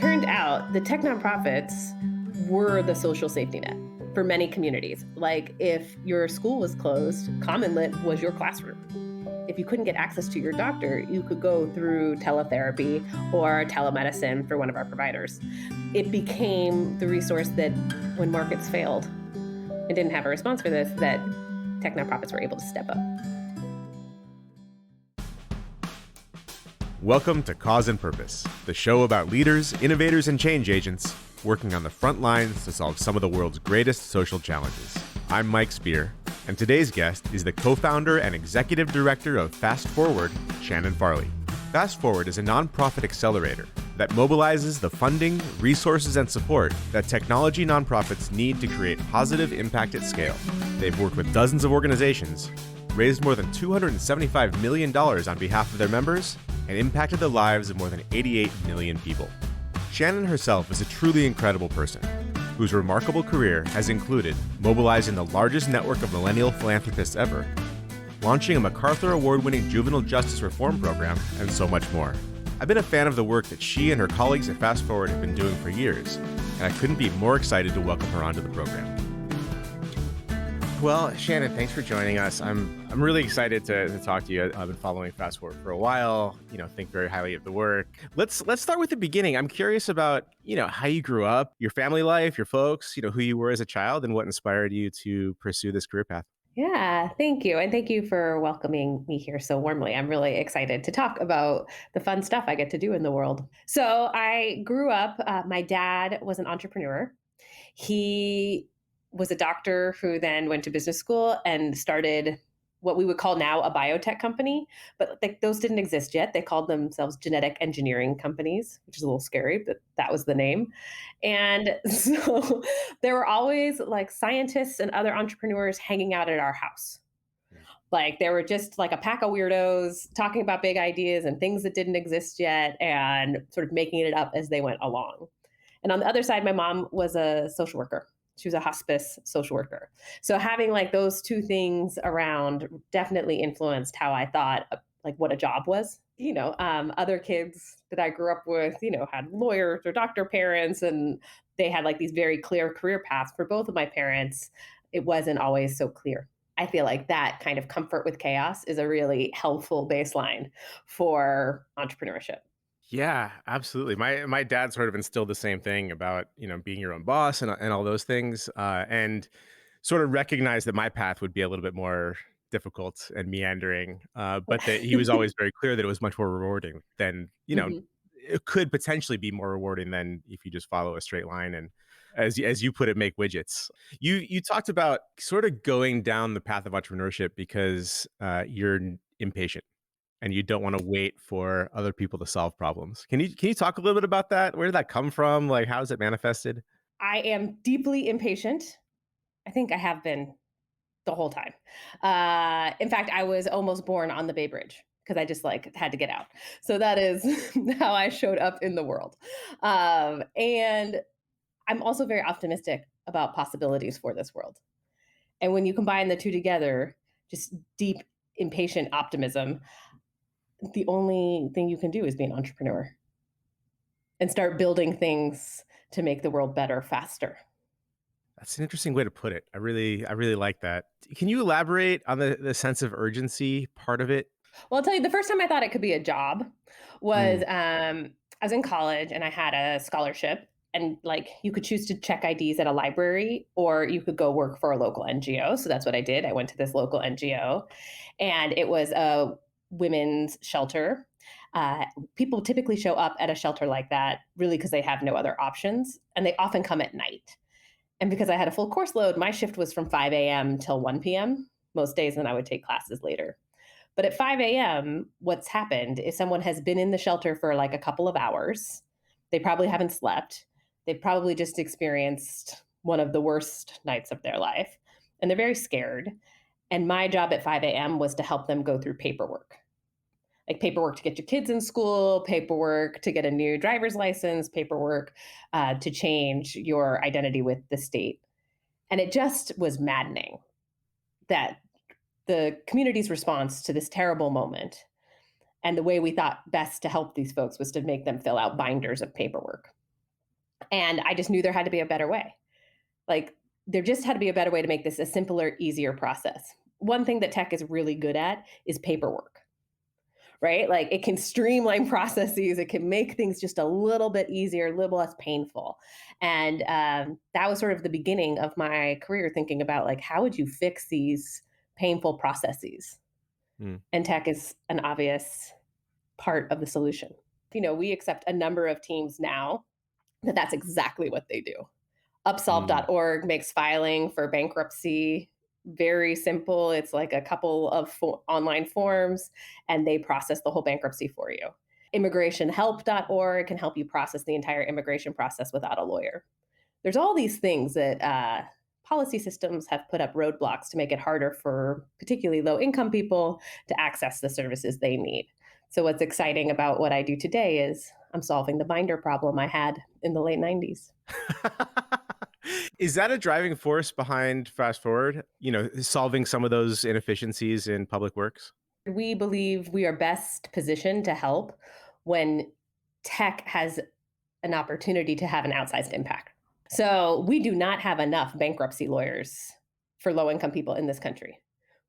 turned out the tech nonprofits were the social safety net for many communities. Like if your school was closed, Common Lit was your classroom. If you couldn't get access to your doctor, you could go through teletherapy or telemedicine for one of our providers. It became the resource that when markets failed and didn't have a response for this, that tech nonprofits were able to step up. Welcome to Cause and Purpose, the show about leaders, innovators, and change agents working on the front lines to solve some of the world's greatest social challenges. I'm Mike Spear, and today's guest is the co-founder and executive director of Fast Forward, Shannon Farley. Fast Forward is a nonprofit accelerator that mobilizes the funding, resources, and support that technology nonprofits need to create positive impact at scale. They've worked with dozens of organizations, raised more than $275 million on behalf of their members, and impacted the lives of more than 88 million people. Shannon herself is a truly incredible person, whose remarkable career has included mobilizing the largest network of millennial philanthropists ever, launching a MacArthur Award-winning juvenile justice reform program, and so much more. I've been a fan of the work that she and her colleagues at Fast Forward have been doing for years, and I couldn't be more excited to welcome her onto the program. Well, Shannon, thanks for joining us. I'm really excited to talk to you. I've been following Fast Forward for a while, think very highly of the work. Let's start with the beginning. I'm curious about, how you grew up, your family life, your folks, who you were as a child and what inspired you to pursue this career path. Yeah, thank you. And thank you for welcoming me here so warmly. I'm really excited to talk about the fun stuff I get to do in the world. So I grew up, my dad was an entrepreneur. He was a doctor who then went to business school and started what we would call now a biotech company, but those didn't exist yet. They called themselves genetic engineering companies, which is a little scary, but that was the name. And so there were always like scientists and other entrepreneurs hanging out at our house. Like they were just like a pack of weirdos talking about big ideas and things that didn't exist yet and sort of making it up as they went along. And on the other side, my mom was a social worker. She was a hospice social worker. So having like those two things around definitely influenced how I thought like what a job was. Other kids that I grew up with, had lawyers or doctor parents, and they had like these very clear career paths. For both of my parents, it wasn't always so clear. I feel like that kind of comfort with chaos is a really helpful baseline for entrepreneurship. Yeah, absolutely. My dad sort of instilled the same thing about, being your own boss and all those things, and sort of recognized that my path would be a little bit more difficult and meandering, but that he was always very clear that it was much more rewarding than, Mhm. it could potentially be more rewarding than if you just follow a straight line and, as you put it, make widgets. You talked about sort of going down the path of entrepreneurship because you're impatient and you don't want to wait for other people to solve problems. Can you talk a little bit about that? Where did that come from? Like, how is it manifested? I am deeply impatient. I think I have been the whole time. In fact, I was almost born on the Bay Bridge because I just like had to get out. So that is how I showed up in the world. And I'm also very optimistic about possibilities for this world. And when you combine the two together, just deep, impatient optimism, the only thing you can do is be an entrepreneur and start building things to make the world better faster. That's an interesting way to put it. I really like that. Can you elaborate on the sense of urgency part of it? Well, I'll tell you, the first time I thought it could be a job was Mm, I was in college and I had a scholarship. And like you could choose to check IDs at a library or you could go work for a local NGO. So that's what I did. I went to this local NGO and it was a women's shelter. Uh, People typically show up at a shelter like that really because they have no other options and they often come at night. And because I had a full course load, my shift was from 5 a.m. till 1 p.m. most days, and I would take classes later. But at 5 a.m., what's happened is someone has been in the shelter for like a couple of hours. They probably haven't slept. They've probably just experienced one of the worst nights of their life. And they're very scared. And my job at 5 a.m. was to help them go through paperwork, like paperwork to get your kids in school, paperwork to get a new driver's license, paperwork to change your identity with the state. And it just was maddening that the community's response to this terrible moment and the way we thought best to help these folks was to make them fill out binders of paperwork. And I just knew there had to be a better way. Like, there just had to be a better way to make this a simpler, easier process. One thing that tech is really good at is paperwork, right? Like, it can streamline processes, it can make things just a little bit easier, a little less painful. And that was sort of the beginning of my career, thinking about like, how would you fix these painful processes? Mm, And tech is an obvious part of the solution. We accept a number of teams now that's exactly what they do. mm. Upsolve.org makes filing for bankruptcy very simple. It's like a couple of online forms, and they process the whole bankruptcy for you. Immigrationhelp.org can help you process the entire immigration process without a lawyer. There's all these things that policy systems have put up roadblocks to make it harder for particularly low income people to access the services they need. So, what's exciting about what I do today is I'm solving the binder problem I had in the late 90s. Is that a driving force behind Fast Forward, solving some of those inefficiencies in public works? We believe we are best positioned to help when tech has an opportunity to have an outsized impact. So we do not have enough bankruptcy lawyers for low income people in this country.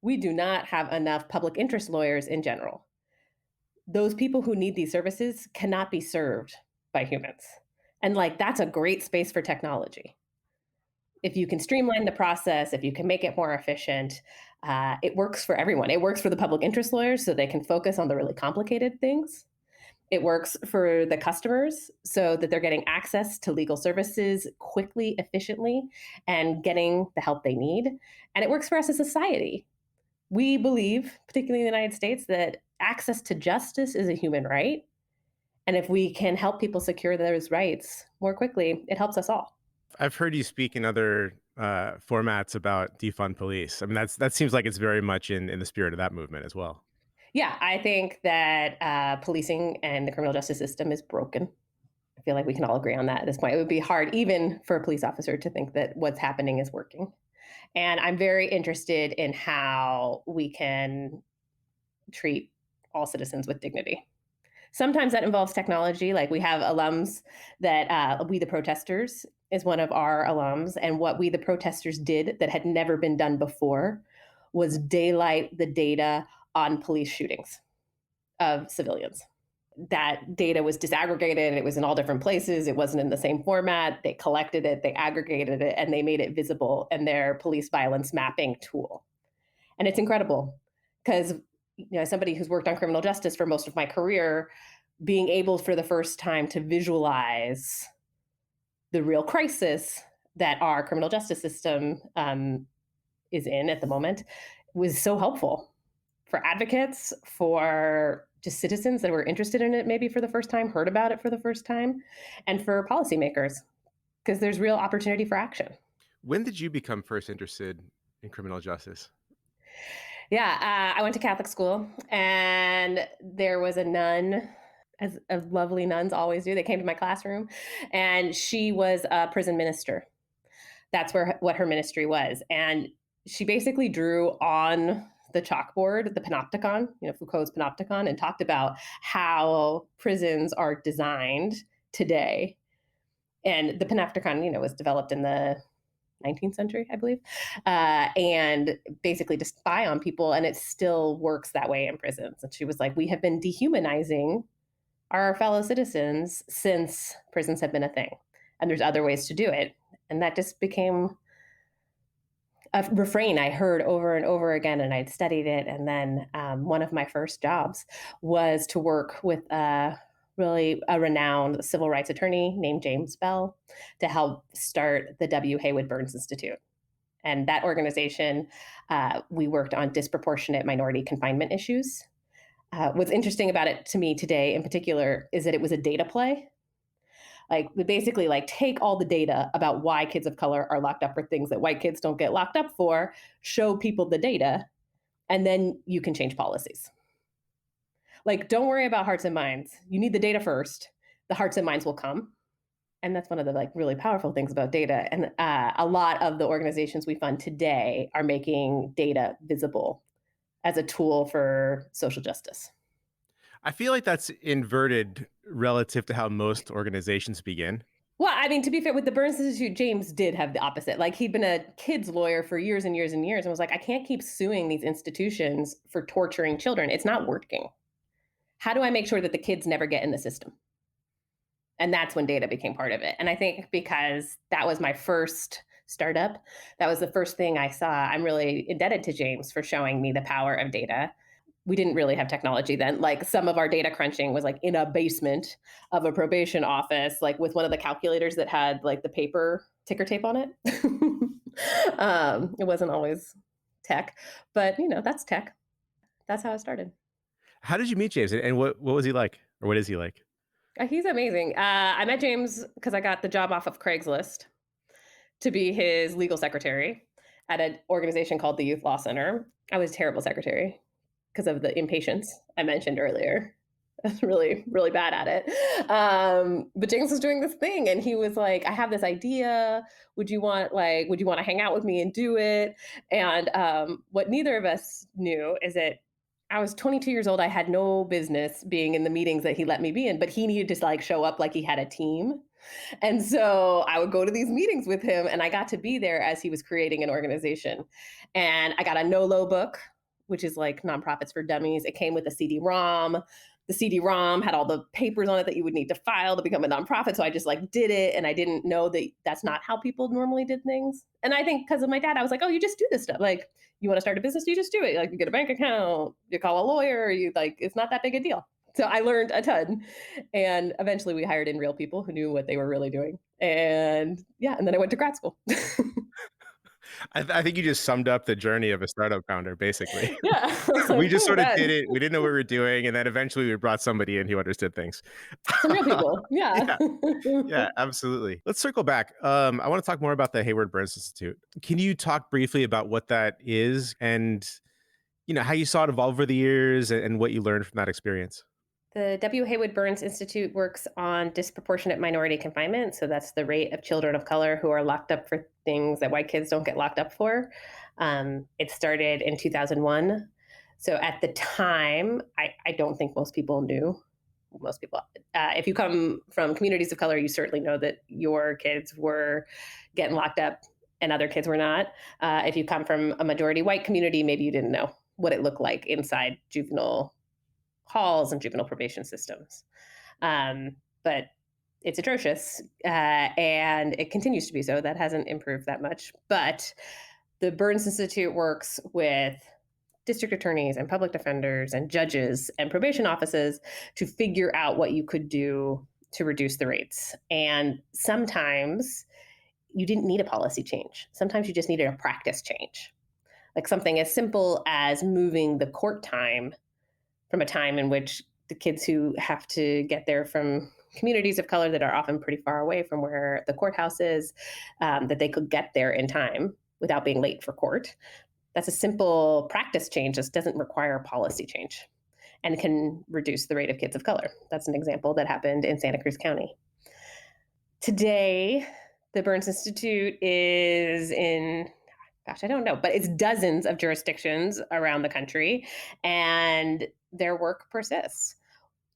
We do not have enough public interest lawyers in general. Those people who need these services cannot be served by humans. And like, that's a great space for technology. If you can streamline the process, if you can make it more efficient, it works for everyone. It works for the public interest lawyers so they can focus on the really complicated things. It works for the customers so that they're getting access to legal services quickly, efficiently, and getting the help they need. And it works for us as a society. We believe, particularly in the United States, that access to justice is a human right. And if we can help people secure those rights more quickly, it helps us all. I've heard you speak in other formats about defund police. I mean, that seems like it's very much in the spirit of that movement as well. Yeah, I think that policing and the criminal justice system is broken. I feel like we can all agree on that at this point. It would be hard, even for a police officer, to think that what's happening is working. And I'm very interested in how we can treat all citizens with dignity. Sometimes that involves technology. Like, we have alums that We the Protesters is one of our alums. And what We the Protesters did that had never been done before was daylight the data on police shootings of civilians. That data was disaggregated. It was in all different places. It wasn't in the same format. They collected it, they aggregated it, and they made it visible in their police violence mapping tool. And it's incredible because, as somebody who's worked on criminal justice for most of my career, being able for the first time to visualize the real crisis that our criminal justice system is in at the moment was so helpful for advocates, for just citizens that were interested in it maybe for the first time, heard about it for the first time, and for policymakers, because there's real opportunity for action. When did you become first interested in criminal justice? Yeah, I went to Catholic school, and there was a nun, as lovely nuns always do. They came to my classroom, and she was a prison minister. That's what her ministry was, and she basically drew on the chalkboard, the panopticon, Foucault's panopticon, and talked about how prisons are designed today. And the panopticon, was developed in the 19th century, I believe, and basically to spy on people. And it still works that way in prisons. And she was like, we have been dehumanizing our fellow citizens since prisons have been a thing. And there's other ways to do it. And that just became a refrain I heard over and over again, and I'd studied it. And then one of my first jobs was to work with really a renowned civil rights attorney named James Bell to help start the W. Haywood Burns Institute. And that organization, we worked on disproportionate minority confinement issues. What's interesting about it to me today in particular is that it was a data play. Like, we basically take all the data about why kids of color are locked up for things that white kids don't get locked up for, show people the data, and then you can change policies. Like, don't worry about hearts and minds. You need the data first. The hearts and minds will come. And that's one of the really powerful things about data. And a lot of the organizations we fund today are making data visible as a tool for social justice. I feel like that's inverted relative to how most organizations begin. Well, I mean, to be fair, with the Burns Institute, James did have the opposite. Like, he'd been a kids lawyer for years and years and years and was like, I can't keep suing these institutions for torturing children. It's not working. How do I make sure that the kids never get in the system? And that's when data became part of it. And I think because that was my first startup, that was the first thing I saw. I'm really indebted to James for showing me the power of data. We didn't really have technology then. Like, some of our data crunching was like in a basement of a probation office, like with one of the calculators that had like the paper ticker tape on it. It wasn't always tech, but that's tech. That's how it started. How did you meet James, and what was he like, or what is he like? He's amazing. I met James because I got the job off of Craigslist to be his legal secretary at an organization called the Youth Law Center. I was a terrible secretary because of the impatience I mentioned earlier. I was really, really bad at it. But James was doing this thing, and he was like, "I have this idea. Would you want to hang out with me and do it?" And what neither of us knew is that I was 22 years old. I had no business being in the meetings that he let me be in, but he needed to like show up like he had a team. And so I would go to these meetings with him, and I got to be there as he was creating an organization. And I got a NOLO book, which is like Nonprofits for Dummies. It came with a CD-ROM. The CD-ROM had all the papers on it that you would need to file to become a nonprofit. So I just like did it, and I didn't know that that's not how people normally did things. And I think because of my dad, I was like, "Oh, you just do this stuff. Like, you want to start a business, you just do it. Like, you get a bank account, you call a lawyer, you like, it's not that big a deal." So I learned a ton. And eventually we hired in real people who knew what they were really doing. And yeah, and then I went to grad school. I think you just summed up the journey of a startup founder, basically. Yeah. I was We like, just oh, sort of that, did it. We didn't know what we were doing, and then eventually we brought somebody in who understood things. some real people. Yeah. Yeah, yeah, absolutely. Let's circle back. I want to talk more about the Hayward Burns Institute. Can you talk briefly about what that is, and how you saw it evolve over the years, and what you learned from that experience? The W. Haywood Burns Institute works on disproportionate minority confinement. So that's the rate of children of color who are locked up for things that white kids don't get locked up for. It started in 2001. So at the time, I don't think most people knew. Most people, if you come from communities of color, you certainly know that your kids were getting locked up and other kids were not. If you come from a majority white community, maybe you didn't know what it looked like inside juvenile halls and juvenile probation systems. But it's atrocious, and it continues to be so. That hasn't improved that much. But the Burns Institute works with district attorneys and public defenders and judges and probation offices to figure out what you could do to reduce the rates. And sometimes you didn't need a policy change. Sometimes you just needed a practice change, like something as simple as moving the court time from a time in which the kids who have to get there from communities of color that are often pretty far away from where the courthouse is, that they could get there in time without being late for court. That's a simple practice change. This doesn't require policy change and can reduce the rate of kids of color. That's an example that happened in Santa Cruz County. Today, the Burns Institute is in, gosh, I don't know, but it's dozens of jurisdictions around the country, and their work persists.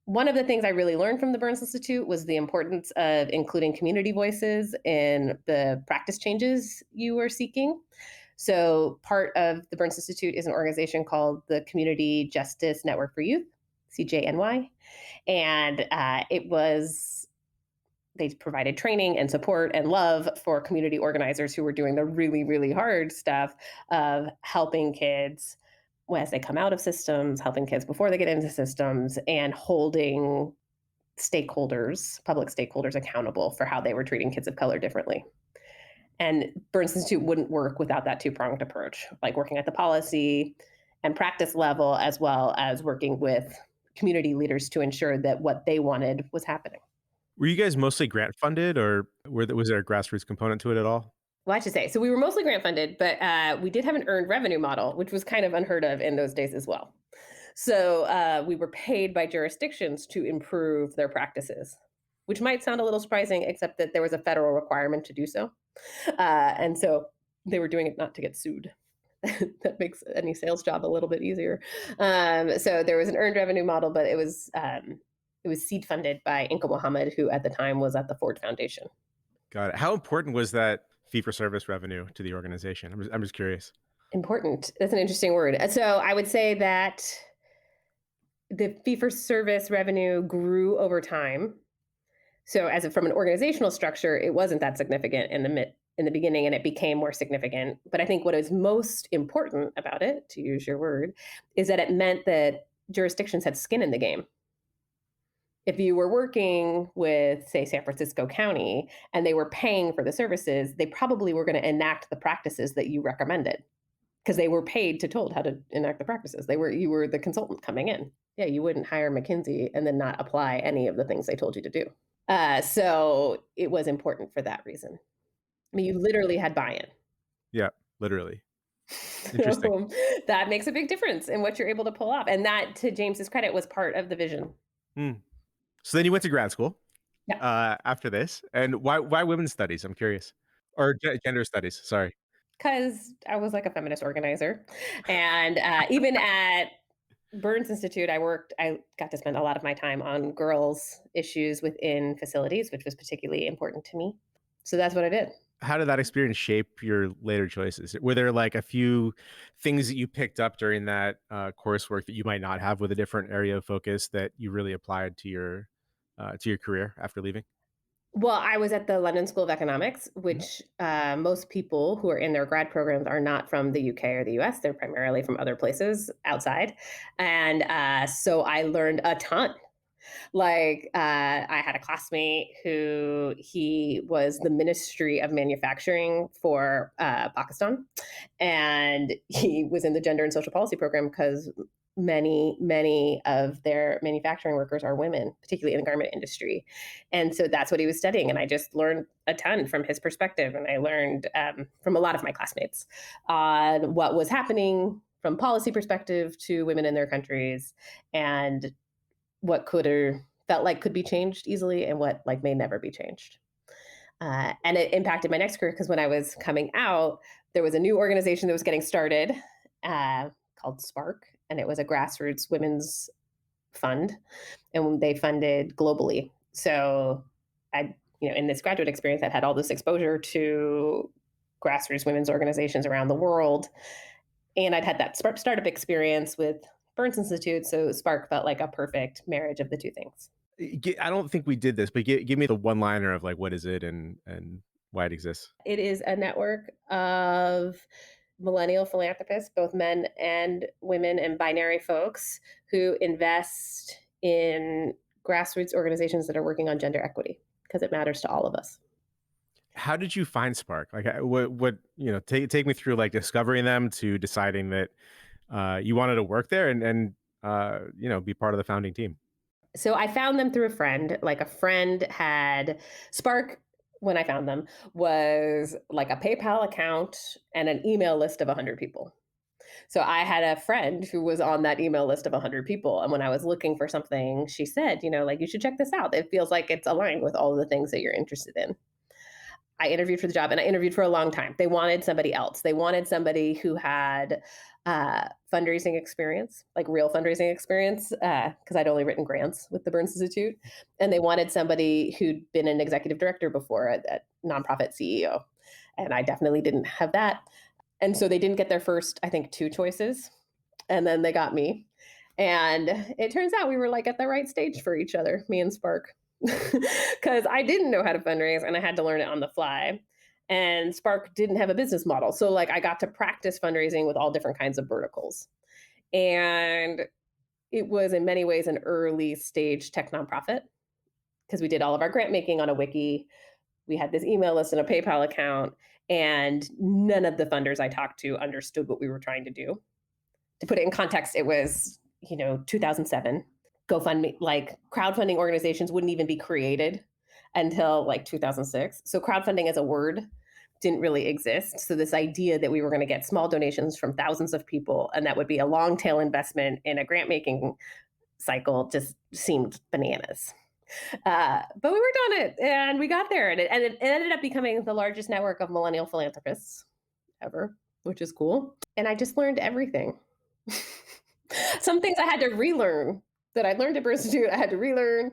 One of the things I really learned from the Burns Institute was the importance of including community voices in the practice changes you were seeking. So, part of the Burns Institute is an organization called the Community Justice Network for Youth, CJNY. And they provided training and support and love for community organizers who were doing the really, really hard stuff of helping kids as they come out of systems, helping kids before they get into systems, and holding stakeholders, public stakeholders, accountable for how they were treating kids of color differently. And Burns Institute wouldn't work without that two-pronged approach, like working at the policy and practice level, as well as working with community leaders to ensure that what they wanted was happening. Were you guys mostly grant funded, or was there a grassroots component to it at all? Well, I should say, so we were mostly grant funded, but we did have an earned revenue model, which was kind of unheard of in those days as well. So we were paid by jurisdictions to improve their practices, which might sound a little surprising, except that there was a federal requirement to do so. And so they were doing it not to get sued. That makes any sales job a little bit easier. So there was an earned revenue model, but it was seed funded by Inca Muhammad, who at the time was at the Ford Foundation. Got it. How important was that fee for service revenue to the organization? I'm just curious. Important. That's an interesting word. So I would say that the fee for service revenue grew over time. So from an organizational structure, it wasn't that significant in the beginning, and it became more significant. But I think what is most important about it, to use your word, is that it meant that jurisdictions had skin in the game. If you were working with, say, San Francisco County and they were paying for the services, they probably were going to enact the practices that you recommended because they were paid to told how to enact the practices. You were the consultant coming in. Yeah, you wouldn't hire McKinsey and then not apply any of the things they told you to do. So it was important for that reason. I mean, you literally had buy-in. Yeah, literally. Interesting. So that makes a big difference in what you're able to pull off. And that, to James's credit, was part of the vision. Hmm. So then you went to grad school Yeah. after this, and why women's studies? I'm curious, or gender studies. Sorry. Because I was like a feminist organizer. And even at Burns Institute, I got to spend a lot of my time on girls' issues within facilities, which was particularly important to me. So that's what I did. How did that experience shape your later choices? Were there like a few things that you picked up during that coursework that you might not have with a different area of focus that you really applied to your career after leaving? Well, I was at the London School of Economics, Mhm. which most people who are in their grad programs are not from the UK or the US. They're primarily from other places outside. And so I learned a ton. I had a classmate who he was the Ministry of Manufacturing for Pakistan, and he was in the Gender and Social Policy program because many of their manufacturing workers are women, particularly in the garment industry, and so that's what he was studying. And I just learned a ton from his perspective, and I learned from a lot of my classmates on what was happening from policy perspective to women in their countries, and what could or felt like could be changed easily and what like may never be changed. And it impacted my next career because when I was coming out, there was a new organization that was getting started called Spark, and it was a grassroots women's fund, and they funded globally. So in this graduate experience, I'd had all this exposure to grassroots women's organizations around the world, and I'd had that startup experience with Burns Institute. So Spark felt like a perfect marriage of the two things. I don't think we did this, but give me the one liner of like what is it and why it exists. It is a network of millennial philanthropists, both men and women and binary folks, who invest in grassroots organizations that are working on gender equity because it matters to all of us. How did you find Spark? Like, what take me through like discovering them to deciding that you wanted to work there and be part of the founding team. So I found them through a friend. Like a friend had Spark, when I found them, was like a PayPal account and an email list of 100 people. So I had a friend who was on that email list of 100 people. And when I was looking for something, she said, you should check this out. It feels like it's aligned with all of the things that you're interested in. I interviewed for the job and I interviewed for a long time. They wanted somebody else. They wanted somebody who had fundraising experience, like real fundraising experience, because I'd only written grants with the Burns Institute. And they wanted somebody who'd been an executive director before at nonprofit CEO. And I definitely didn't have that. And so they didn't get their first, I think, two choices. And then they got me. And it turns out we were like at the right stage for each other, me and Spark. Because I didn't know how to fundraise and I had to learn it on the fly. And Spark didn't have a business model. So like I got to practice fundraising with all different kinds of verticals. And it was in many ways an early stage tech nonprofit because we did all of our grant making on a wiki. We had this email list and a PayPal account, and none of the funders I talked to understood what we were trying to do. To put it in context, it was, 2007. GoFundMe, like crowdfunding organizations wouldn't even be created until like 2006. So crowdfunding as a word didn't really exist. So this idea that we were going to get small donations from thousands of people and that would be a long tail investment in a grant making cycle just seemed bananas. But we worked on it and we got there. And it ended up becoming the largest network of millennial philanthropists ever, which is cool. And I just learned everything. Some things I had to relearn that I learned at Bird Institute, I had to relearn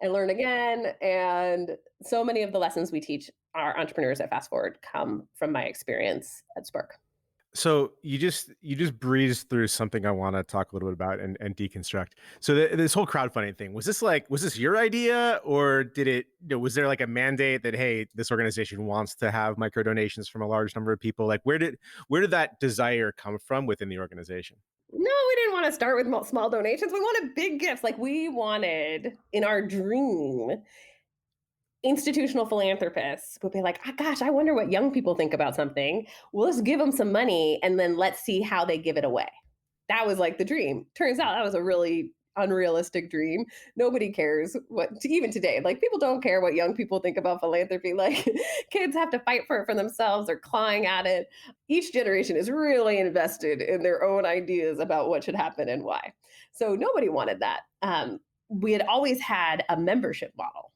and learn again. And so many of the lessons we teach our entrepreneurs at Fast Forward come from my experience at Spark. So you just breezed through something I want to talk a little bit about and deconstruct. So this whole crowdfunding thing, was this your idea, or was there like a mandate that, hey, this organization wants to have micro donations from a large number of people? Like where did that desire come from within the organization? No, we didn't want to start with small donations. We wanted big gifts. Like we wanted in our dream, institutional philanthropists would be like, "Ah, gosh, I wonder what young people think about something. Well, let's give them some money and then let's see how they give it away." That was like the dream. Turns out that was a really unrealistic dream. Nobody cares even today. Like people don't care what young people think about philanthropy. Like kids have to fight for it for themselves. They're clawing at it. Each generation is really invested in their own ideas about what should happen and why. So nobody wanted that. We had always had a membership model,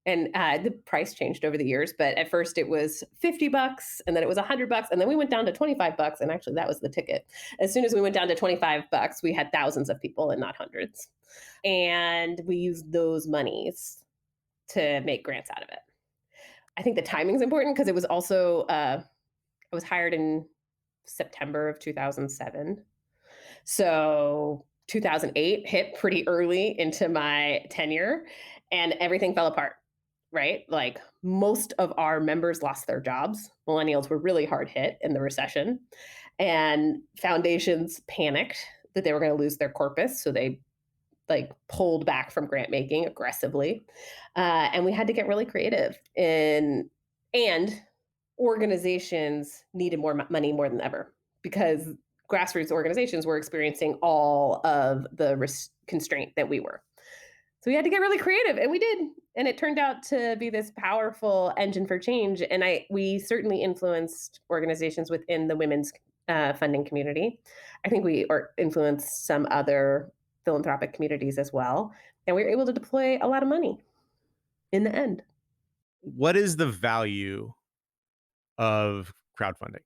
and the price changed over the years, but at first it was $50 and then it was $100 and then we went down to $25, and actually that was the ticket. As soon as we went down to $25, we had thousands of people and not hundreds. And we used those monies to make grants out of it. I think the timing's important because it was also I was hired in September of 2007. So 2008 hit pretty early into my tenure and everything fell apart, right? Like most of our members lost their jobs. Millennials were really hard hit in the recession, and foundations panicked that they were going to lose their corpus. So they like pulled back from grant making aggressively. And we had to get really creative and organizations needed more money more than ever because grassroots organizations were experiencing all of the constraint that we were. So we had to get really creative, and we did. And it turned out to be this powerful engine for change. And we certainly influenced organizations within the women's funding community. I think influenced some other philanthropic communities as well. And we were able to deploy a lot of money in the end. What is the value of crowdfunding?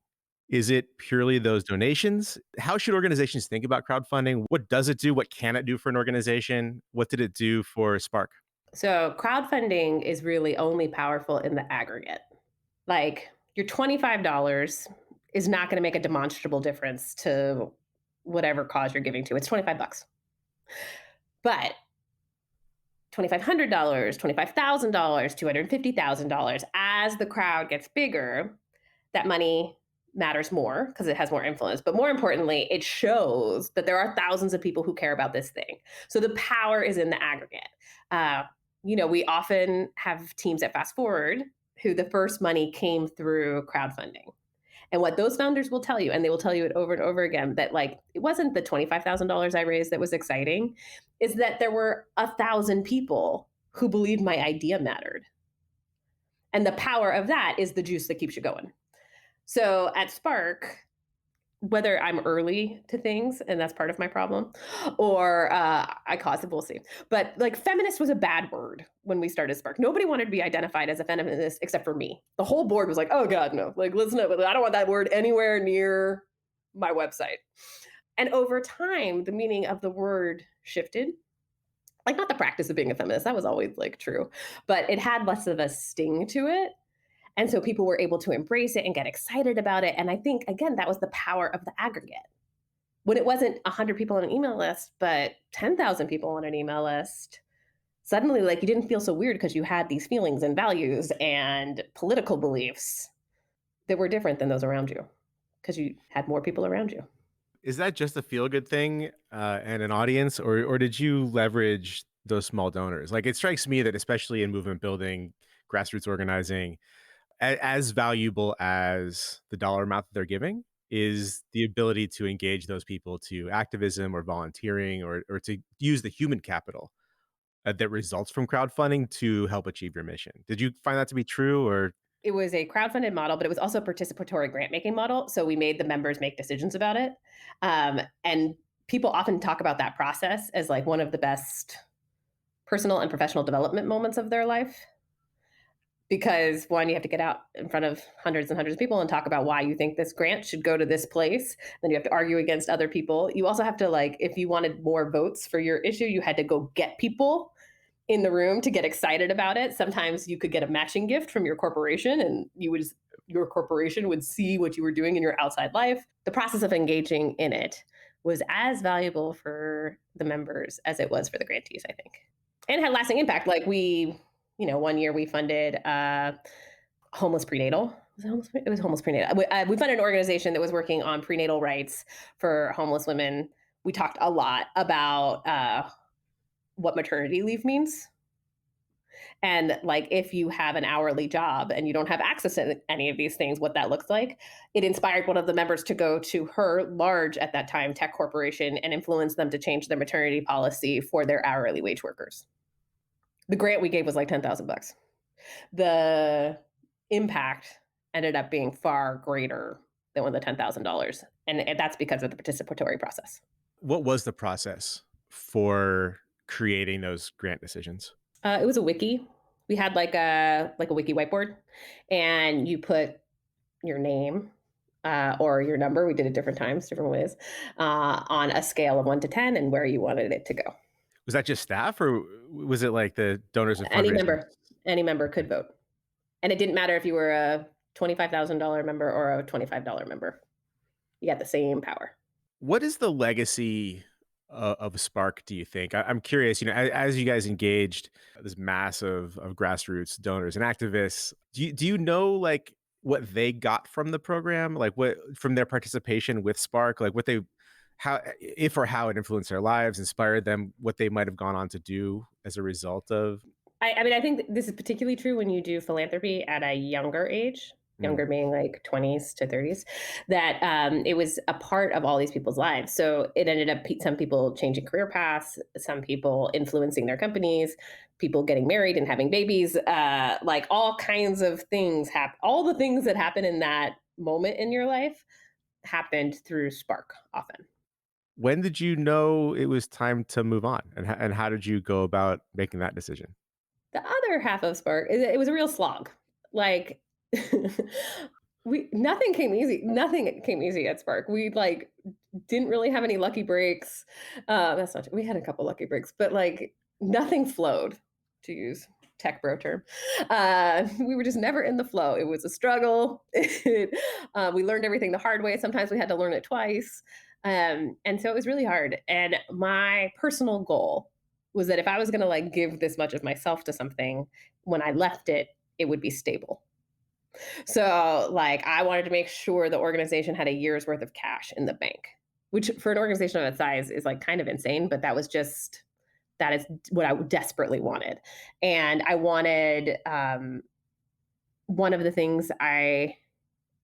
Is it purely those donations? How should organizations think about crowdfunding? What does it do? What can it do for an organization? What did it do for Spark? So crowdfunding is really only powerful in the aggregate. Like your $25 is not going to make a demonstrable difference to whatever cause you're giving to. It's $25. But $2,500, $25,000, $250,000, as the crowd gets bigger, that money matters more because it has more influence. But more importantly, it shows that there are thousands of people who care about this thing. So the power is in the aggregate. Uh, we often have teams at Fast Forward who the first money came through crowdfunding. And what those founders will tell you, and they will tell you it over and over again, that like it wasn't the $25,000 I raised that was exciting, is that there were 1,000 people who believed my idea mattered. And the power of that is the juice that keeps you going. So at Spark, whether I'm early to things, and that's part of my problem, or I cause it, we'll see. But like feminist was a bad word when we started Spark. Nobody wanted to be identified as a feminist except for me. The whole board was like, oh God, no. Like, listen, I don't want that word anywhere near my website. And over time, the meaning of the word shifted. Like not the practice of being a feminist, that was always like true, but it had less of a sting to it. And so people were able to embrace it and get excited about it. And I think, again, that was the power of the aggregate. When it wasn't 100 people on an email list, but 10,000 people on an email list, suddenly, like, you didn't feel so weird because you had these feelings and values and political beliefs that were different than those around you because you had more people around you. Is that just a feel good thing and an audience, or did you leverage those small donors? Like it strikes me that especially in movement building, grassroots organizing, as valuable as the dollar amount that they're giving is the ability to engage those people to activism or volunteering or to use the human capital that results from crowdfunding to help achieve your mission. Did you find that to be true or? It was a crowdfunded model, but it was also a participatory grant making model. So we made the members make decisions about it. And people often talk about that process as like one of the best personal and professional development moments of their life. because one, you have to get out in front of hundreds and hundreds of people and talk about why you think this grant should go to this place. Then you have to argue against other people. You also have to, like, if you wanted more votes for your issue, you had to go get people in the room to get excited about it. Sometimes you could get a matching gift from your corporation, and your corporation would see what you were doing in your outside life. The process of engaging in it was as valuable for the members as it was for the grantees, I think. And had lasting impact. Like, one year we funded homeless prenatal. It was homeless prenatal. We funded an organization that was working on prenatal rights for homeless women. We talked a lot about what maternity leave means. And, like, if you have an hourly job and you don't have access to any of these things, what that looks like. It inspired one of the members to go to her large, at that time, tech corporation and influence them to change their maternity policy for their hourly wage workers. The grant we gave was like $10,000. The impact ended up being far greater than the $10,000. And that's because of the participatory process. What was the process for creating those grant decisions? It was a wiki. We had like a wiki whiteboard, and you put your name or your number. We did it different times, different ways, on a scale of 1 to 10, and where you wanted it to go. Was that just staff, or was it like the donors and Any fundraisers? member, any member could vote, and it didn't matter if you were a $25,000 member or a $25 member. You got the same power. What is the legacy of Spark, do you think? I'm curious, as you guys engaged this mass of grassroots donors and activists, do you know, like, what they got from the program, like what from their participation with Spark, like what they how if or how it influenced their lives, inspired them, what they might have gone on to do as a result of. I mean, I think this is particularly true when you do philanthropy at a younger age, Mm. younger being like 20s to 30s, that it was a part of all these people's lives. So it ended up some people changing career paths, some people influencing their companies, people getting married and having babies, like all kinds of things happen. All the things that happen in that moment in your life happened through Spark often. When did you know it was time to move on, and how did you go about making that decision? The other half of Spark, it was a real slog. Like, we nothing came easy. Nothing came easy at Spark. We, like, didn't really have any lucky breaks. That's not true. We had a couple lucky breaks, but, like, nothing flowed, to use tech bro term. We were just never in the flow. It was a struggle. We learned everything the hard way. Sometimes we had to learn it twice. And so it was really hard. And my personal goal was that if I was going to, like, give this much of myself to something, when I left it, it would be stable. So, like, I wanted to make sure the organization had a year's worth of cash in the bank, which for an organization of its size is, like, kind of insane, but that is what I desperately wanted. And I wanted, one of the things I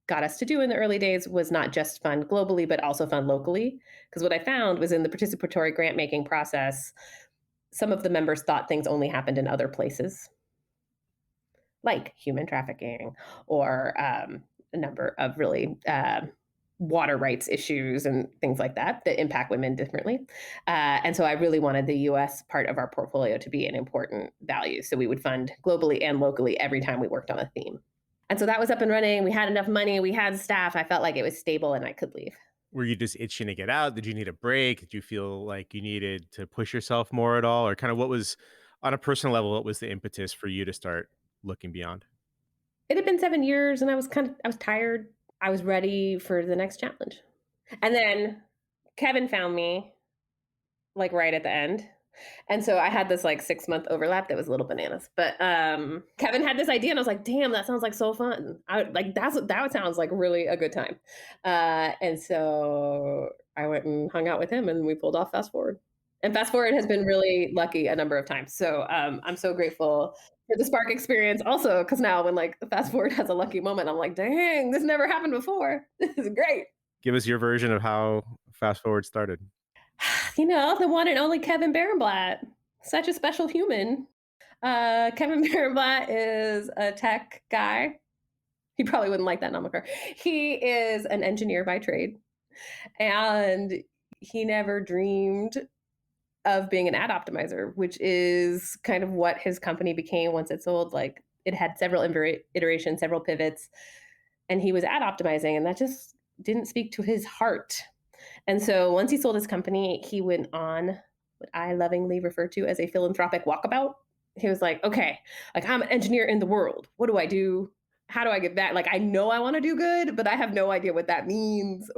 got us to do in the early days was not just fund globally, but also fund locally. Because what I found was, in the participatory grant making process, some of the members thought things only happened in other places, like human trafficking, or a number of really water rights issues and things like that that impact women differently. And so I really wanted the US part of our portfolio to be an important value. So we would fund globally and locally every time we worked on a theme. And so that was up and running. We had enough money, we had staff. I felt like it was stable and I could leave. Were you just itching to get out? Did you need a break? Did you feel like you needed to push yourself more at all? Or kind of what was, on a personal level, what was the impetus for you to start looking beyond? It had been 7 years and I was tired. I was ready for the next challenge. And then Kevin found me, like, right at the end. And so I had this, like, 6-month overlap that was a little bananas. But Kevin had this idea, and I was like, "Damn, that sounds like so fun." That sounds like really a good time. And so I went and hung out with him, and we pulled off Fast Forward. And Fast Forward has been really lucky a number of times. So I'm so grateful for the Spark experience also, because now when, like, Fast Forward has a lucky moment, I'm like, "Dang, this never happened before. This is great." Give us your version of how Fast Forward started. The one and only Kevin Barenblatt, such a special human. Kevin Barenblatt is a tech guy. He probably wouldn't like that moniker. He is an engineer by trade, and he never dreamed of being an ad optimizer, which is kind of what his company became once it sold. Like, it had several iterations, several pivots, and he was ad optimizing, and that just didn't speak to his heart. And so once he sold his company, he went on what I lovingly refer to as a philanthropic walkabout. He was like, okay, like I'm an engineer in the world. What do I do? How do I get that? Like, I know I want to do good, but I have no idea what that means.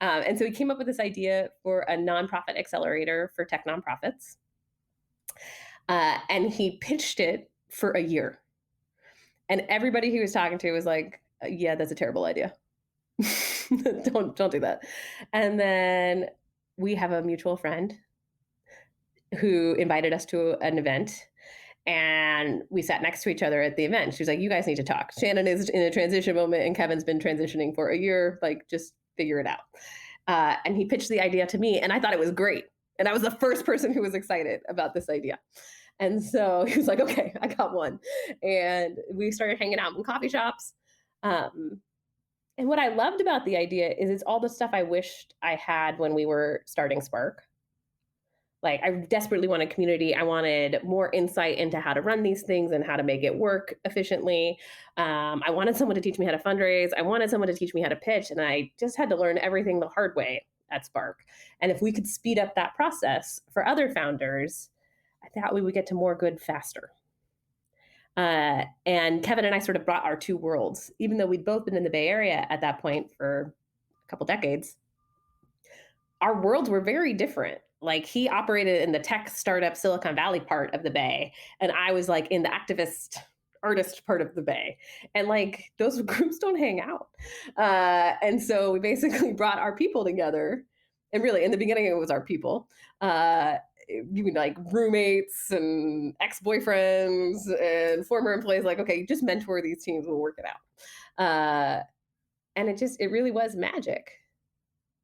And so he came up with this idea for a nonprofit accelerator for tech nonprofits. And he pitched it for a year. And everybody he was talking to was like, yeah, that's a terrible idea. Don't do that. And then we have a mutual friend who invited us to an event, and we sat next to each other at the event. She was like, "You guys need to talk. Shannon is in a transition moment, and Kevin's been transitioning for a year. Like, just figure it out." And he pitched the idea to me, and I thought it was great. And I was the first person who was excited about this idea. And so he was like, "Okay, I got one." And we started hanging out in coffee shops. Um, and what I loved about the idea is it's all the stuff I wished I had when we were starting Spark. Like, I desperately wanted community. I wanted more insight into how to run these things and how to make it work efficiently. I wanted someone to teach me how to fundraise. I wanted someone to teach me how to pitch. And I just had to learn everything the hard way at Spark. And if we could speed up that process for other founders, I thought we would get to more good faster. And Kevin and I sort of brought our two worlds, even though we'd both been in the Bay Area at that point for a couple decades. Our worlds were very different. Like, he operated in the tech startup Silicon Valley part of the Bay, and I was like in the activist artist part of the Bay. And like, those groups don't hang out. And so we basically brought our people together. And really, in the beginning, it was our people. You mean like roommates and ex-boyfriends and former employees, like, okay, just mentor these teams, we'll work it out. And it really was magic.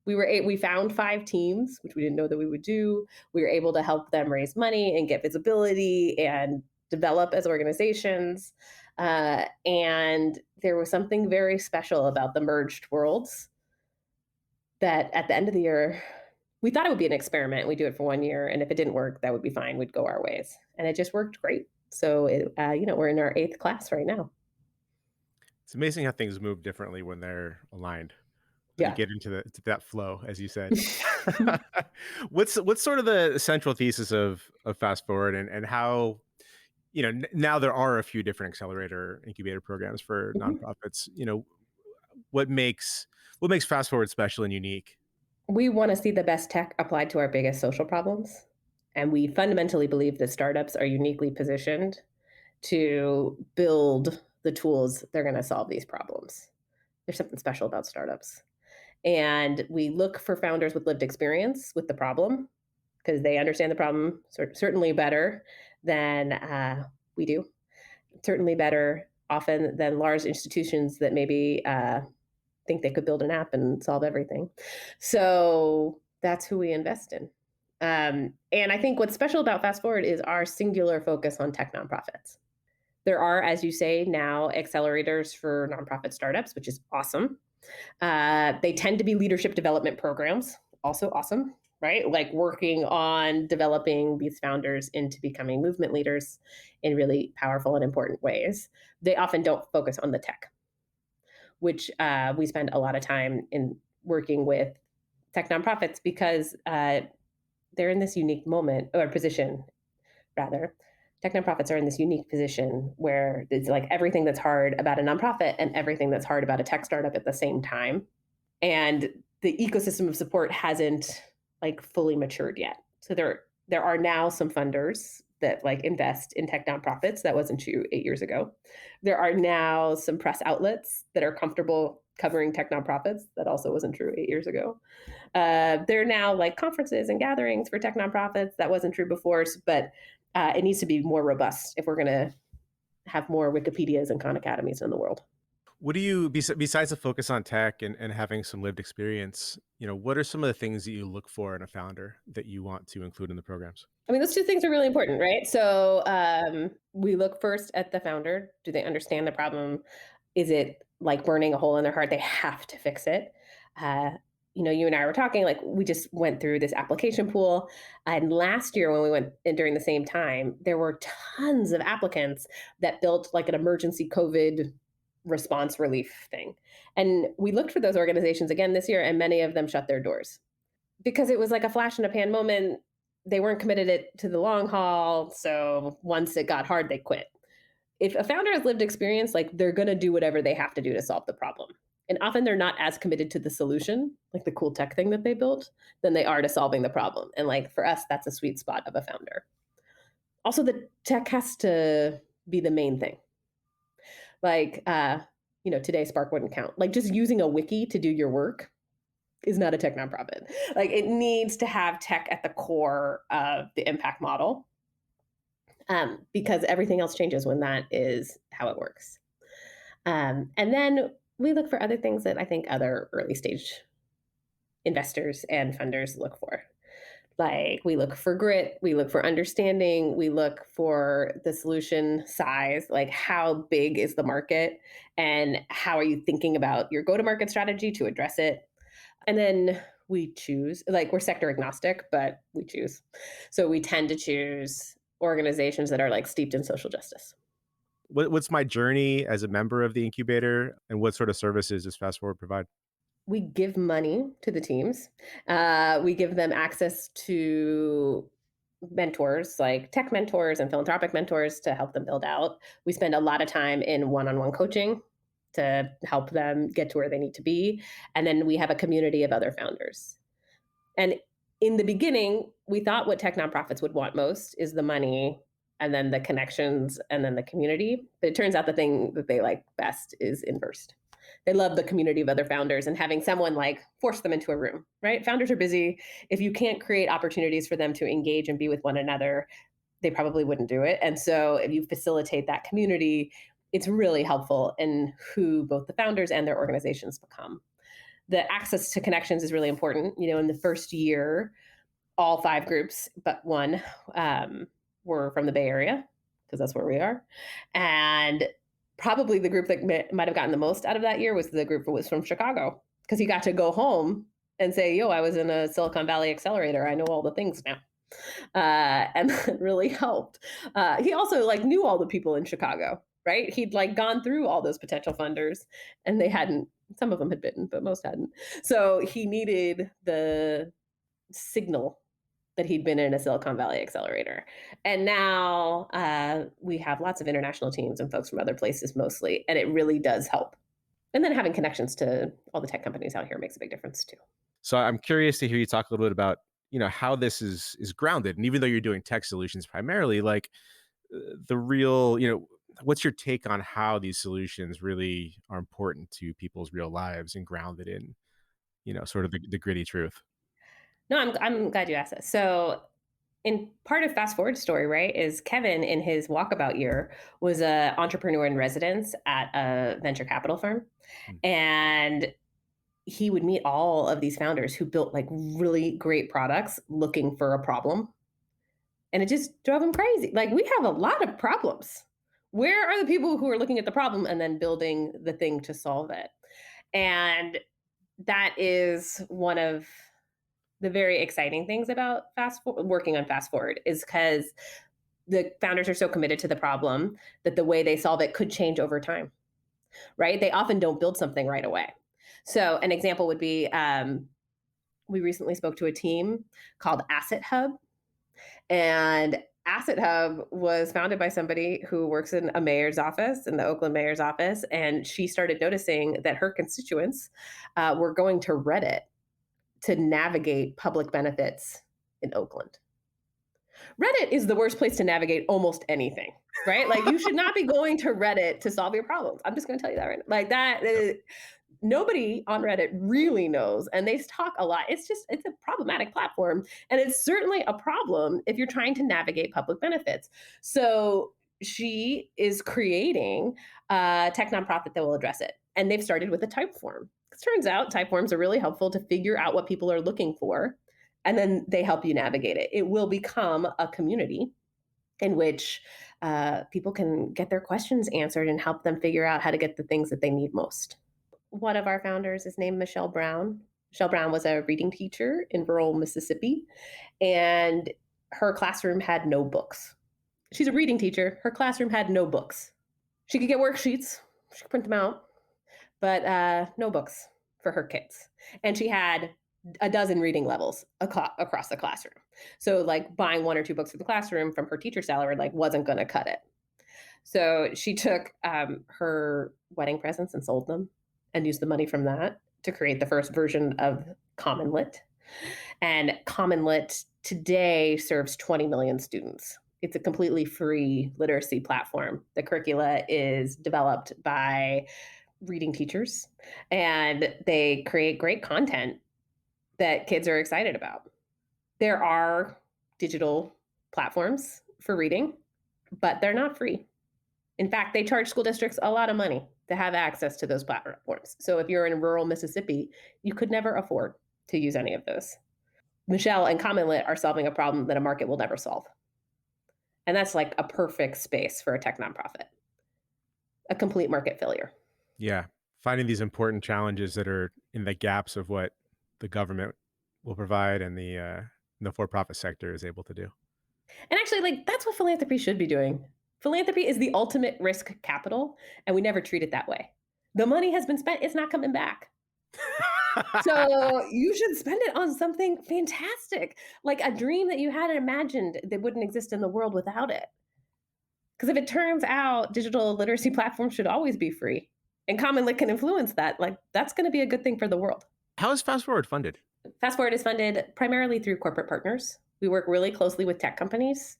We found 5 teams, which we didn't know that we would do. We were able to help them raise money and get visibility and develop as organizations. And there was something very special about the merged worlds that at the end of the year, we thought it would be an experiment. We do it for 1 year, and if it didn't work, that would be fine. We'd go our ways, and it just worked great. So, we're in our 8th class right now. It's amazing how things move differently when they're aligned. You Yeah. get to that flow, as you said. What's sort of the central thesis of Fast Forward, and how, now there are a few different accelerator incubator programs for Mhm. nonprofits. What makes Fast Forward special and unique? We want to see the best tech applied to our biggest social problems. And we fundamentally believe that startups are uniquely positioned to build the tools they're going to solve these problems. There's something special about startups. And we look for founders with lived experience with the problem because they understand the problem certainly better than we do. Certainly better often than large institutions that maybe think they could build an app and solve everything. So that's who we invest in. And I think what's special about Fast Forward is our singular focus on tech nonprofits. There are, as you say, now accelerators for nonprofit startups, which is awesome. They tend to be leadership development programs, also awesome, right? Like working on developing these founders into becoming movement leaders in really powerful and important ways. They often don't focus on the tech, which we spend a lot of time in working with tech nonprofits because they're in this unique moment or position, rather. Tech nonprofits are in this unique position where it's like everything that's hard about a nonprofit and everything that's hard about a tech startup at the same time. And the ecosystem of support hasn't like fully matured yet. So there are now some funders that like invest in tech nonprofits. That wasn't true 8 years ago. There are now some press outlets that are comfortable covering tech nonprofits. That also wasn't true 8 years ago. There are now like conferences and gatherings for tech nonprofits. That wasn't true before, but it needs to be more robust if we're going to have more Wikipedias and Khan Academies in the world. What do you, besides the focus on tech and having some lived experience, what are some of the things that you look for in a founder that you want to include in the programs? I mean, those two things are really important, right? So we look first at the founder. Do they understand the problem? Is it like burning a hole in their heart? They have to fix it. Uh, you and I were talking, like we just went through this application pool. And last year, when we went in during the same time, there were tons of applicants that built like an emergency COVID response relief thing. And we looked for those organizations again this year, and many of them shut their doors because it was like a flash in a pan moment. They weren't committed it to the long haul. So once it got hard, they quit. If a founder has lived experience, like they're going to do whatever they have to do to solve the problem. And often they're not as committed to the solution, like the cool tech thing that they built, than they are to solving the problem. And like for us, that's a sweet spot of a founder. Also, the tech has to be the main thing. Like, today Spark wouldn't count. Like just using a wiki to do your work is not a tech nonprofit. Like it needs to have tech at the core of the impact model, because everything else changes when that is how it works. And then we look for other things that I think other early stage investors and funders look for. Like we look for grit, we look for understanding, we look for the solution size, like how big is the market and how are you thinking about your go to market strategy to address it. And then we choose, like we're sector agnostic, but we choose. So we tend to choose organizations that are like steeped in social justice. What's my journey as a member of the incubator, and what sort of services does Fast Forward provide? We give money to the teams. We give them access to mentors, like tech mentors and philanthropic mentors to help them build out. We spend a lot of time in one on one coaching to help them get to where they need to be. And then we have a community of other founders. And in the beginning, we thought what tech nonprofits would want most is the money and then the connections and then the community. But it turns out the thing that they like best is inverse. They love the community of other founders and having someone like force them into a room, right? Founders are busy. If you can't create opportunities for them to engage and be with one another, they probably wouldn't do it. And so if you facilitate that community, it's really helpful in who both the founders and their organizations become. The access to connections is really important. In the first year, all five groups but one were from the Bay Area because that's where we are. And probably the group that might have gotten the most out of that year was the group that was from Chicago because he got to go home and say, yo, I was in a Silicon Valley accelerator. I know all the things now. And that really helped. He also like knew all the people in Chicago, right? He'd like gone through all those potential funders and they hadn't, some of them had bitten, but most hadn't. So he needed the signal that he'd been in a Silicon Valley accelerator. And now we have lots of international teams and folks from other places mostly, and it really does help. And then having connections to all the tech companies out here makes a big difference too. So I'm curious to hear you talk a little bit about, how this is grounded. And even though you're doing tech solutions primarily, like the real, what's your take on how these solutions really are important to people's real lives and grounded in, sort of the gritty truth? No, I'm glad you asked this. So in part of Fast Forward story, right, is Kevin in his walkabout year was a entrepreneur in residence at a venture capital firm. Mm. And he would meet all of these founders who built like really great products looking for a problem. And it just drove him crazy. Like we have a lot of problems. Where are the people who are looking at the problem and then building the thing to solve it? And that is one of the very exciting things about working on Fast Forward is because the founders are so committed to the problem that the way they solve it could change over time, right? They often don't build something right away. So an example would be we recently spoke to a team called Asset Hub, and Asset Hub was founded by somebody who works in a mayor's office, in the Oakland mayor's office, and she started noticing that her constituents were going to Reddit to navigate public benefits in Oakland. Reddit is the worst place to navigate almost anything, right? Like you should not be going to Reddit to solve your problems. I'm just going to tell you that right now. Like that is, nobody on Reddit really knows, and they talk a lot. It's a problematic platform, and it's certainly a problem if you're trying to navigate public benefits. So she is creating a tech nonprofit that will address it, and they've started with a type form. It turns out type forms are really helpful to figure out what people are looking for, and then they help you navigate it. It will become a community in which people can get their questions answered and help them figure out how to get the things that they need most. One of our founders is named Michelle Brown. Michelle Brown was a reading teacher in rural Mississippi, and her classroom had no books. She's a reading teacher. Her classroom had no books. She could get worksheets, she could print them out, but no books for her kids. And she had a dozen reading levels across the classroom. So like buying one or two books for the classroom from her teacher salary like wasn't going to cut it. So she took her wedding presents and sold them and used the money from that to create the first version of Common Lit. And Common Lit today serves 20 million students. It's a completely free literacy platform. The curricula is developed by reading teachers, and they create great content that kids are excited about. There are digital platforms for reading, but they're not free. In fact, they charge school districts a lot of money to have access to those platforms. So if you're in rural Mississippi, you could never afford to use any of those. Michelle and Common Lit are solving a problem that a market will never solve. And that's like a perfect space for a tech nonprofit, a complete market failure. Yeah. Finding these important challenges that are in the gaps of what the government will provide and the for-profit sector is able to do. And actually, like, that's what philanthropy should be doing. Philanthropy is the ultimate risk capital, and we never treat it that way. The money has been spent, it's not coming back. So you should spend it on something fantastic, like a dream that you had imagined that wouldn't exist in the world without it. Because if it turns out digital literacy platforms should always be free and Common Lit can influence that, like that's going to be a good thing for the world. How is Fast Forward funded? Fast Forward is funded primarily through corporate partners. We work really closely with tech companies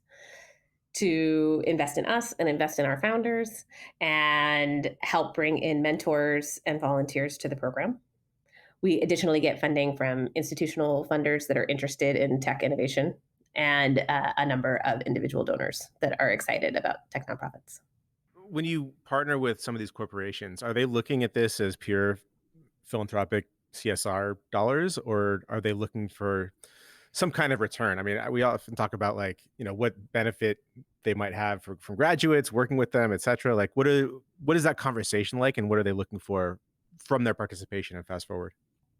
to invest in us and invest in our founders and help bring in mentors and volunteers to the program. We additionally get funding from institutional funders that are interested in tech innovation and a number of individual donors that are excited about tech nonprofits. When you partner with some of these corporations, are they looking at this as pure philanthropic CSR dollars, or are they looking for some kind of return? I mean, we often talk about like, what benefit they might have from graduates working with them, et cetera. Like, what is that conversation like, and what are they looking for from their participation in Fast Forward?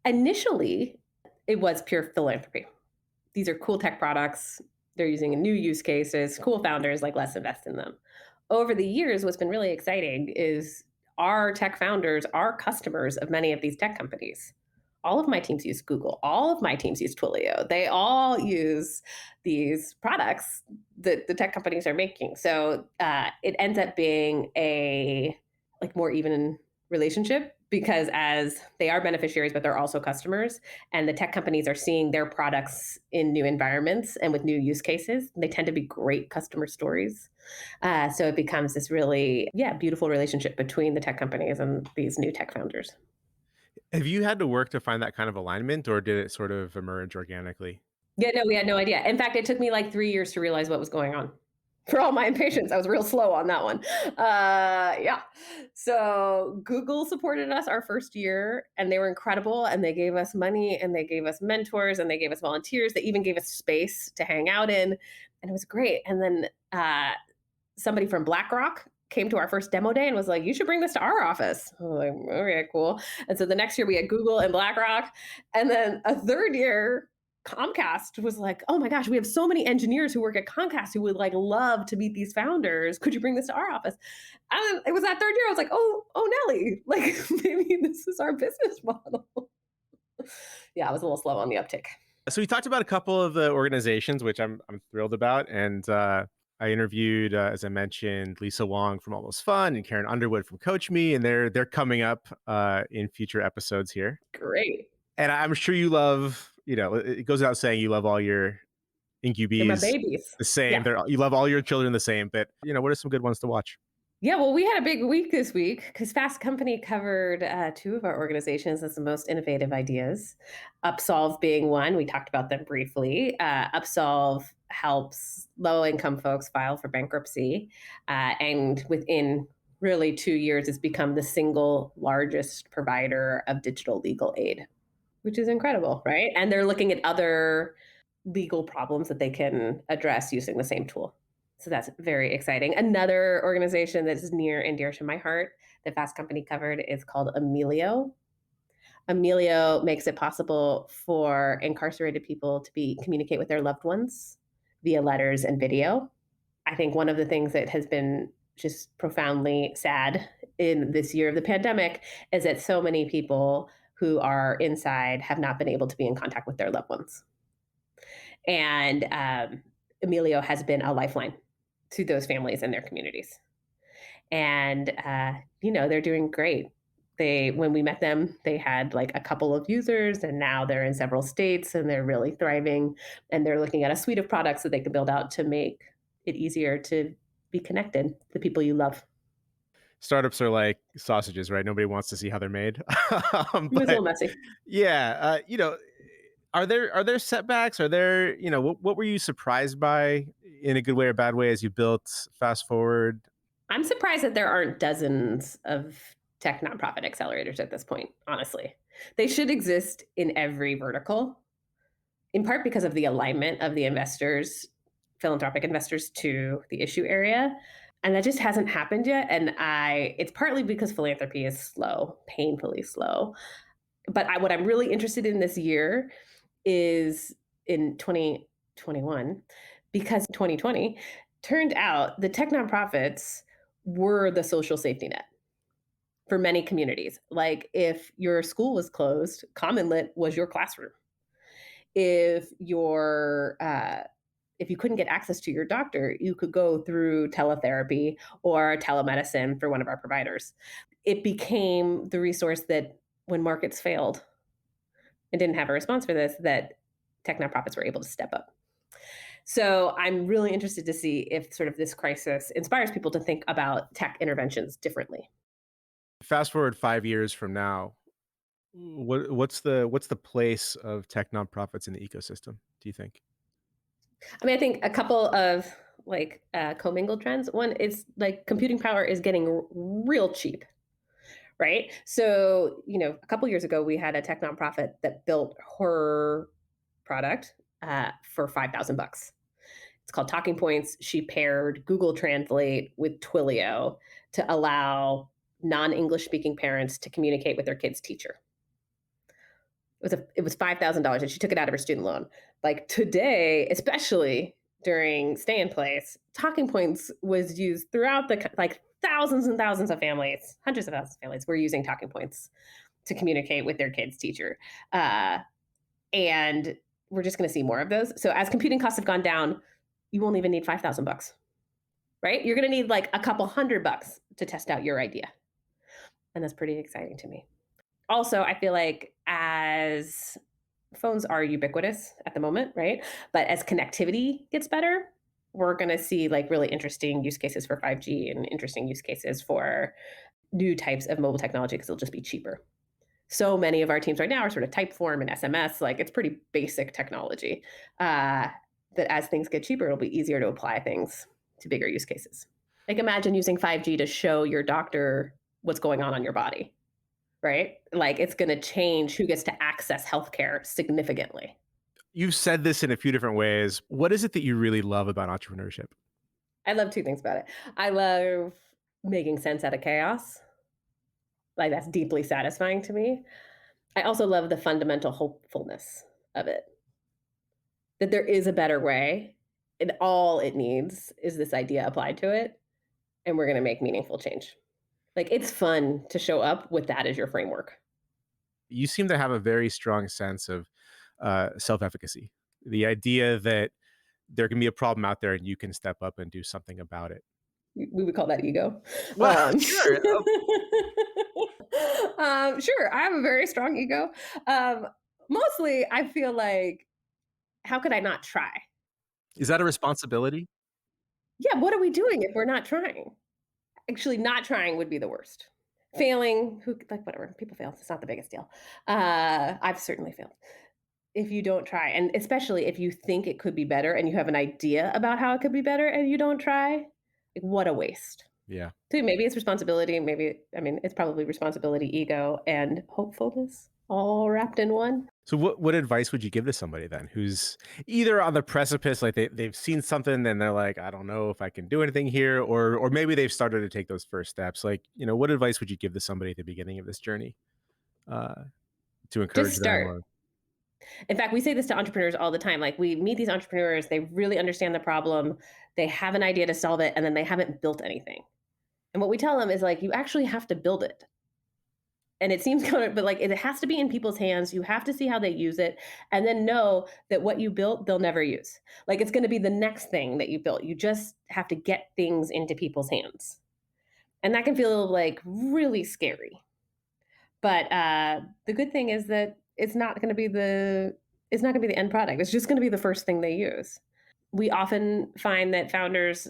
Initially, it was pure philanthropy. These are cool tech products. They're using new use cases, cool founders, like let's invest in them. Over the years, what's been really exciting is our tech founders are customers of many of these tech companies. All of my teams use Google. All of my teams use Twilio. They all use these products that the tech companies are making. So it ends up being a like more even relationship because as they are beneficiaries, but they're also customers, and the tech companies are seeing their products in new environments and with new use cases. They tend to be great customer stories. So it becomes this really, beautiful relationship between the tech companies and these new tech founders. Have you had to work to find that kind of alignment, or did it sort of emerge organically? Yeah, no, we had no idea. In fact, it took me like 3 years to realize what was going on. For all my impatience, I was real slow on that one. Yeah. So Google supported us our first year, and they were incredible. And they gave us money, and they gave us mentors, and they gave us volunteers. They even gave us space to hang out in, and it was great. And then somebody from BlackRock came to our first demo day and was like, "You should bring this to our office." I was like, "Okay, cool." And so the next year we had Google and BlackRock, and then a third year Comcast was like, "Oh my gosh, we have so many engineers who work at Comcast who would like love to meet these founders. Could you bring this to our office?" And it was that third year I was like, "Oh, Nelly, like maybe this is our business model." Yeah, I was a little slow on the uptick. So we talked about a couple of the organizations, which I'm thrilled about, and I interviewed, as I mentioned, Lisa Wong from Almost Fun and Karen Underwood from Coach Me, and they're coming up in future episodes here. Great. And I'm sure you love, it goes without saying you love all your They're my incubees babies. the same. Yeah. You love all your children the same. But what are some good ones to watch? Yeah, well, we had a big week this week because Fast Company covered two of our organizations as the most innovative ideas. Upsolve being one, we talked about them briefly. Upsolve helps low income folks file for bankruptcy. And within really 2 years, it's become the single largest provider of digital legal aid, which is incredible, right? And they're looking at other legal problems that they can address using the same tool. So that's very exciting. Another organization that is near and dear to my heart that Fast Company covered is called Emilio. Emilio makes it possible for incarcerated people to communicate with their loved ones via letters and video. I think one of the things that has been just profoundly sad in this year of the pandemic is that so many people who are inside have not been able to be in contact with their loved ones. And Emilio has been a lifeline to those families and their communities. And they're doing great. When we met them, they had like a couple of users, and now they're in several states, and they're really thriving. And they're looking at a suite of products that they can build out to make it easier to be connected to the people you love. Startups are like sausages, right? Nobody wants to see how they're made. It was a But little messy. yeah, are there setbacks? Are there, what were you surprised by in a good way or bad way as you built Fast Forward? I'm surprised that there aren't dozens of tech nonprofit accelerators at this point, honestly. They should exist in every vertical, in part because of the alignment of the investors, philanthropic investors, to the issue area. And that just hasn't happened yet. And it's partly because philanthropy is slow, painfully slow. But what I'm really interested in this year is in 2021, because 2020 turned out the tech nonprofits were the social safety net for many communities. Like if your school was closed, Common Lit was your classroom. If if you couldn't get access to your doctor, you could go through teletherapy or telemedicine for one of our providers. It became the resource that when markets failed and didn't have a response for this, that tech nonprofits were able to step up. So I'm really interested to see if sort of this crisis inspires people to think about tech interventions differently. Fast forward 5 years from now, what's the place of tech nonprofits in the ecosystem, do you think? I mean, I think a couple of commingled trends. One is like computing power is getting real cheap, right? So, a couple years ago, we had a tech nonprofit that built her product for $5,000. It's called Talking Points. She paired Google Translate with Twilio to allow non-English speaking parents to communicate with their kid's teacher. It was $5,000, and she took it out of her student loan. Like today, especially during stay in place, Talking Points was used throughout like thousands and thousands of families, hundreds of thousands of families were using Talking Points to communicate with their kid's teacher. And we're just going to see more of those. So as computing costs have gone down, you won't even need $5,000, right? You're going to need like a couple $100 to test out your idea. And that's pretty exciting to me. Also, I feel like as phones are ubiquitous at the moment, right? But as connectivity gets better, we're going to see like really interesting use cases for 5G and interesting use cases for new types of mobile technology because it'll just be cheaper. So many of our teams right now are sort of Typeform and SMS. Like it's pretty basic technology. That as things get cheaper, it'll be easier to apply things to bigger use cases. Like imagine using 5G to show your doctor what's going on your body, right? Like it's going to change who gets to access healthcare significantly. You've said this in a few different ways. What is it that you really love about entrepreneurship? I love two things about it. I love making sense out of chaos. Like that's deeply satisfying to me. I also love the fundamental hopefulness of it, that there is a better way, and all it needs is this idea applied to it, and we're going to make meaningful change. Like it's fun to show up with that as your framework. You seem to have a very strong sense of self-efficacy, the idea that there can be a problem out there and you can step up and do something about it. We would call that ego. Well, sure. Sure, I have a very strong ego. Um, Mostly, I feel like, how could I not try? Is that a responsibility? Yeah, what are we doing if we're not trying? Actually, not trying would be the worst. Failing, like whatever, people fail. It's not the biggest deal. I've certainly failed. If you don't try, and especially if you think it could be better and you have an idea about how it could be better and you don't try, like, what a waste. Yeah. So maybe it's responsibility, maybe I mean, it's probably responsibility, ego, and hopefulness all wrapped in one. So what advice would you give to somebody then who's either on the precipice, like they've seen something and they're like, I don't know if I can do anything here, or maybe they've started to take those first steps. Like, what advice would you give to somebody at the beginning of this journey? Uh, to Just encourage them start. or In fact, we say this to entrepreneurs all the time. Like we meet these entrepreneurs, they really understand the problem, they have an idea to solve it, and then they haven't built anything. And what we tell them is like, you actually have to build it. And it seems kind of, but like it has to be in people's hands. You have to see how they use it and then know that what you built, they'll never use. Like it's going to be the next thing that you built. You just have to get things into people's hands. And that can feel like really scary. But the good thing is that it's not going to be the end product. It's just going to be the first thing they use. We often find that founders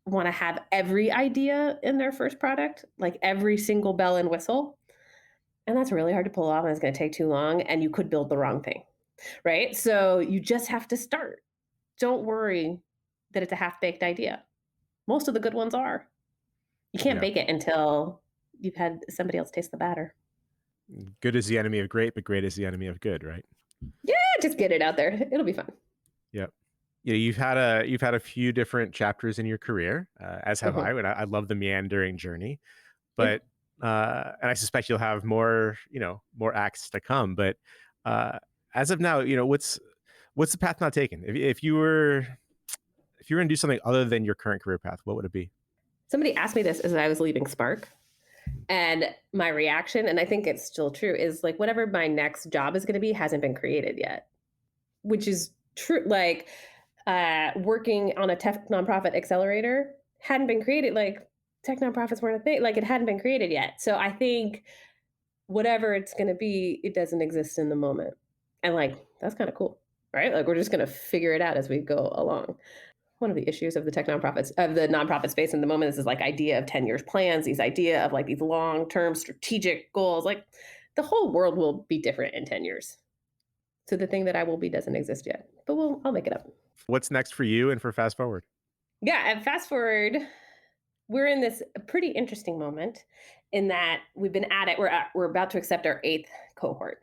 want to have every idea in their first product, like every single bell and whistle. And that's really hard to pull off and it's going to take too long and you could build the wrong thing, right? So you just have to start. Don't worry that it's a half-baked idea. Most of the good ones are. You can't yeah. bake it until you've had somebody else taste the batter. Good is the enemy of great, but great is the enemy of good, right? Yeah, just get it out there. It'll be fun. Yep. Yeah, you've had a few different chapters in your career, as have I. Mhm. And I love the meandering journey, Yeah. but and I suspect you'll have more, more acts to come. But uh, as of now, what's the path not taken? If you were going to do something other than your current career path, what would it be? Somebody asked me this as I was leaving Spark, and my reaction, and I think it's still true, is like whatever my next job is going to be hasn't been created yet, which is true. Like working on a tech nonprofit accelerator hadn't been created. Like tech nonprofits weren't a thing. Like it hadn't been created yet. So I think whatever it's going to be, it doesn't exist in the moment, and like that's kind of cool, right? Like we're just going to figure it out as we go along. One of the issues of the tech nonprofits of the nonprofit space in the moment is this like idea of 10 years plans, these idea of like these long-term strategic goals. Like the whole world will be different in 10 years. So the thing that I will be doesn't exist yet. But I'll make it up. What's next for you and for Fast Forward? Yeah, and fast forward, we're in this pretty interesting moment in that we've been at it. We're about to accept our eighth cohort.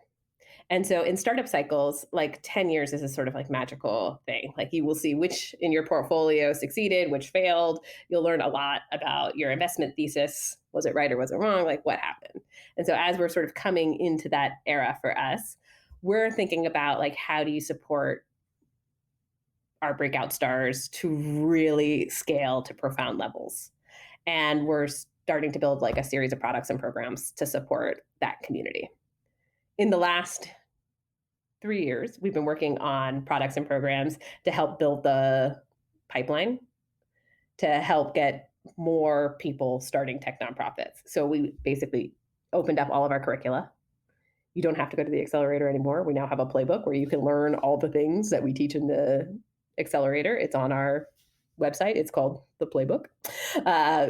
And so in startup cycles, like 10 years is a sort of like magical thing. Like you will see which in your portfolio succeeded, which failed. You'll learn a lot about your investment thesis. Was it right or was it wrong? Like what happened? And so as we're sort of coming into that era for us, we're thinking about like how do you support our breakout stars to really scale to profound levels. And we're starting to build like a series of products and programs to support that community. In the last 3 years, we've been working on products and programs to help build the pipeline to help get more people starting tech nonprofits. So we basically opened up all of our curricula. You don't have to go to the accelerator anymore. We now have a playbook where you can learn all the things that we teach in the accelerator. It's on our website. It's called The Playbook.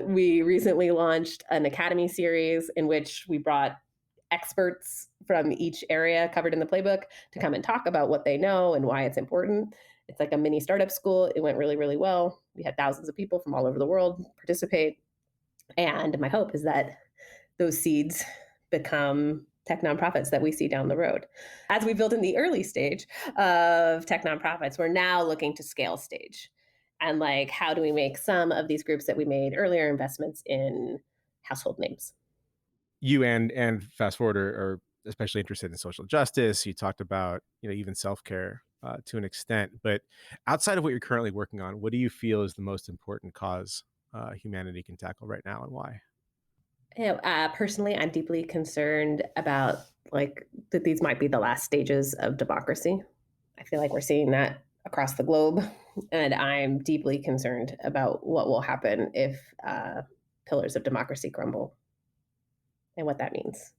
We recently launched an academy series in which we brought experts from each area covered in the playbook to come and talk about what they know and why it's important. It's like a mini startup school. It went really, really well. We had thousands of people from all over the world participate. And my hope is that those seeds become tech nonprofits that we see down the road. As we build in the early stage of tech nonprofits, we're now looking to scale stage. And like, how do we make some of these groups that we made earlier investments in household names? You and Fast Forward are especially interested in social justice. You talked about, even self-care to an extent, but outside of what you're currently working on, what do you feel is the most important cause humanity can tackle right now, and why? Personally, I'm deeply concerned about like that these might be the last stages of democracy. I feel like we're seeing that across the globe, and I'm deeply concerned about what will happen if pillars of democracy crumble and what that means.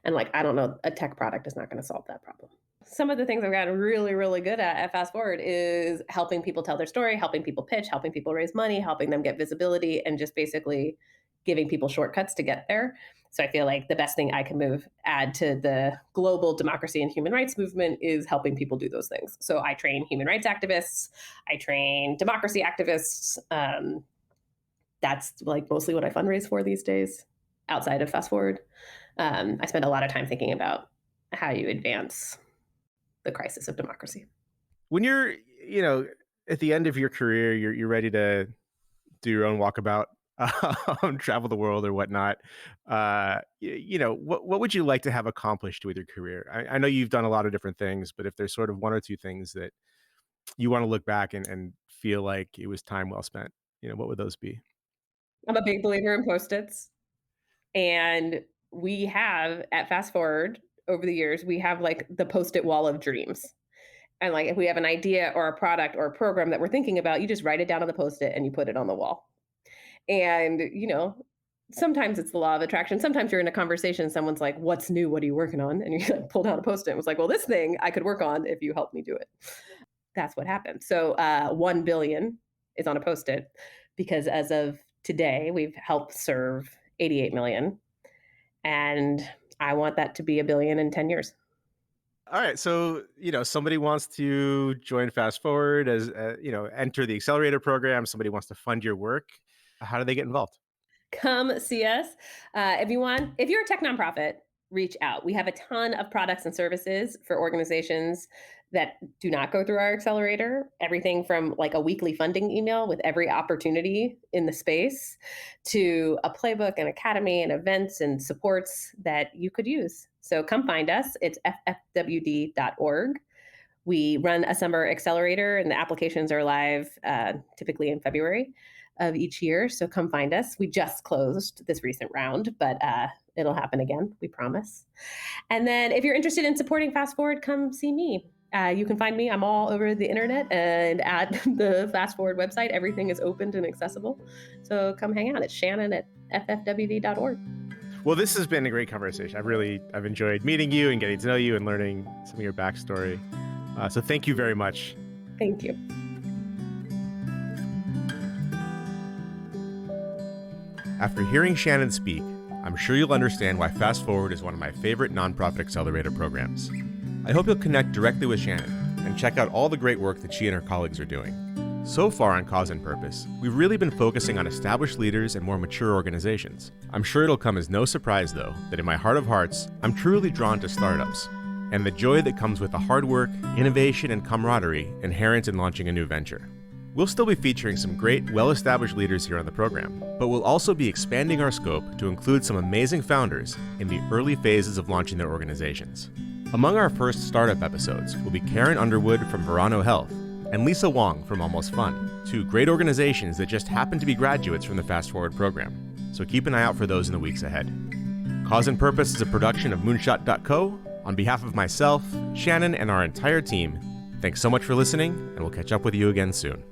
And like, I don't know, a tech product is not going to solve that problem. Some of the things I've gotten really, really good at Fast Forward is helping people tell their story, helping people pitch, helping people raise money, helping them get visibility, and just basically giving people shortcuts to get there. So I feel like the best thing I can add to the global democracy and human rights movement is helping people do those things. So I train human rights activists, I train democracy activists. That's like mostly what I fundraise for these days outside of Fast Forward. I spend a lot of time thinking about how you advance the crisis of democracy. When you're, at the end of your career, you're ready to do your own walkabout. travel the world or whatnot. What would you like to have accomplished with your career? I know you've done a lot of different things, but if there's sort of one or two things that you want to look back and feel like it was time well spent, what would those be? I'm a big believer in Post-its, and we have at Fast Forward over the years, we have, like, the Post-it wall of dreams. And, like, if we have an idea or a product or a program that we're thinking about, you just write it down on the Post-it and you put it on the wall. And, sometimes it's the law of attraction. Sometimes you're in a conversation, someone's like, "What's new? What are you working on?" And you like pull down a Post-it and was like, "Well, this thing I could work on if you help me do it." That's what happened. So 1 billion is on a Post-it because as of today, we've helped serve 88 million. And I want that to be a billion in 10 years. All right, so somebody wants to join Fast Forward as enter the accelerator program. Somebody wants to fund your work. How do they get involved? Come see us. If you're a tech nonprofit, reach out. We have a ton of products and services for organizations that do not go through our accelerator. Everything from like a weekly funding email with every opportunity in the space to a playbook and academy and events and supports that you could use. So come find us. It's ffwd.org. We run a summer accelerator, and the applications are live typically in February of each year. So come find us. We just closed this recent round, but it'll happen again, we promise. And then if you're interested in supporting Fast Forward, come see me. You can find me. I'm all over the internet and at the Fast Forward website. Everything is opened and accessible. So come hang out. It's Shannon at ffwd.org. Well, this has been a great conversation. I've enjoyed meeting you and getting to know you and learning some of your backstory. So thank you very much. Thank you. After hearing Shannon speak, I'm sure you'll understand why Fast Forward is one of my favorite nonprofit accelerator programs. I hope you'll connect directly with Shannon and check out all the great work that she and her colleagues are doing. So far on Cause and Purpose, we've really been focusing on established leaders and more mature organizations. I'm sure it'll come as no surprise, though, that in my heart of hearts, I'm truly drawn to startups and the joy that comes with the hard work, innovation, and camaraderie inherent in launching a new venture. We'll still be featuring some great, well-established leaders here on the program, but we'll also be expanding our scope to include some amazing founders in the early phases of launching their organizations. Among our first startup episodes will be Karen Underwood from Verano Health and Lisa Wong from Almost Fun, two great organizations that just happen to be graduates from the Fast Forward program. So keep an eye out for those in the weeks ahead. Cause and Purpose is a production of Moonshot.co. On behalf of myself, Shannon, and our entire team, thanks so much for listening, and we'll catch up with you again soon.